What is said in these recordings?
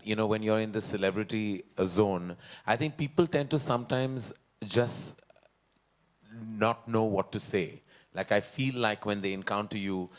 you know, when you're in the celebrity zone, I think people tend to sometimes just not know what to say. Like I feel like when they encounter you,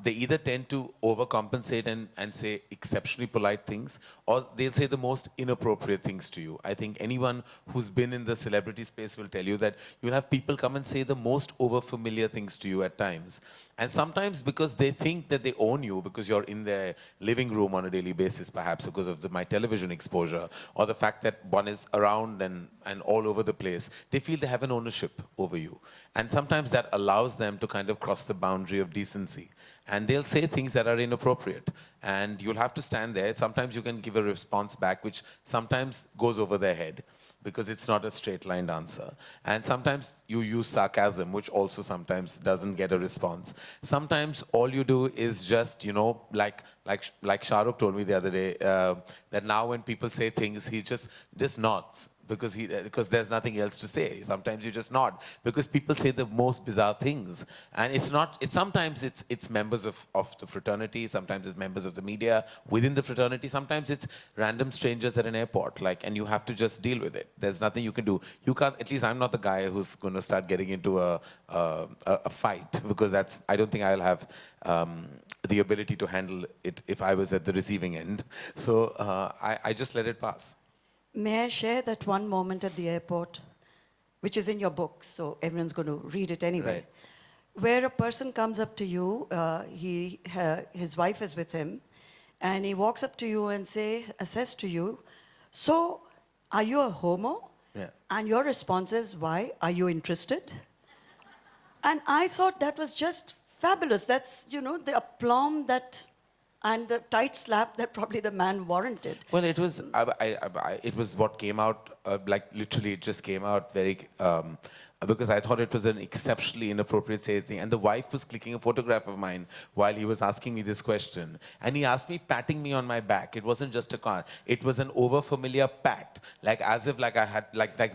they either tend to overcompensate and say exceptionally polite things, or they'll say the most inappropriate things to you. I think anyone who's been in the celebrity space will tell you that you'll have people come and say the most overfamiliar things to you at times. And sometimes because they think that they own you because you're in their living room on a daily basis, perhaps because of my television exposure, or the fact that one is around and all over the place, they feel they have an ownership over you. And sometimes that allows them to kind of cross the boundary of decency. And they'll say things that are inappropriate. And you'll have to stand there. Sometimes you can give a response back, which sometimes goes over their head, because it's not a straight-lined answer. And sometimes you use sarcasm, which also sometimes doesn't get a response. Sometimes all you do is just, you know, like Shah Rukh told me the other day, that now when people say things, he just nods because there's nothing else to say. Sometimes you just nod because people say the most bizarre things, and sometimes it's members of the fraternity, sometimes it's members of the media within the fraternity, sometimes it's random strangers at an airport, and you have to just deal with it. There's nothing you can do. You can't. At least I'm not the guy who's going to start getting into a fight, because I don't think I'll have the ability to handle it if I was at the receiving end. So I just let it pass. May I share that one moment at the airport, which is in your book, so everyone's going to read it anyway, Right. where a person comes up to you, his wife is with him, and he walks up to you and says to you, "So, are you a homo?" Yeah. And your response is, "Why? Are you interested?" And I thought that was just fabulous. That's, the aplomb and the tight slap that probably the man warranted. Well, it was what came out, literally it just came out because I thought it was an exceptionally inappropriate thing. And the wife was clicking a photograph of mine while he was asking me this question. And he asked me, patting me on my back. It wasn't just a car. It was an overfamiliar pat, as if I had,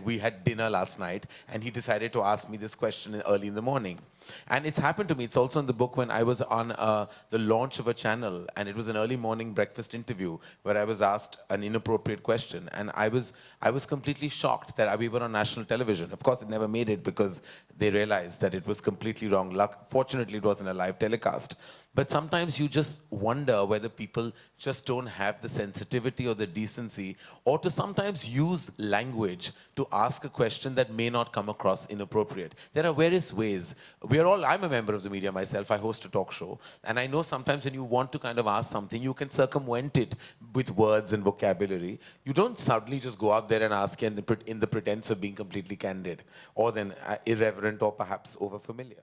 we had dinner last night, and he decided to ask me this question early in the morning. And it's happened to me. It's also in the book when I was on the launch of a channel, and it was an early morning breakfast interview where I was asked an inappropriate question, and I was completely shocked that we were on national television. Of course, it never made it because they realized that it was completely wrong. Fortunately, it wasn't a live telecast. But sometimes you just wonder whether people just don't have the sensitivity or the decency, or to sometimes use language to ask a question that may not come across inappropriate. There are various ways. I'm a member of the media myself. I host a talk show. And I know sometimes when you want to kind of ask something, you can circumvent it with words and vocabulary. You don't suddenly just go out there and ask in the pretense of being completely candid, or then irreverent, or perhaps overfamiliar.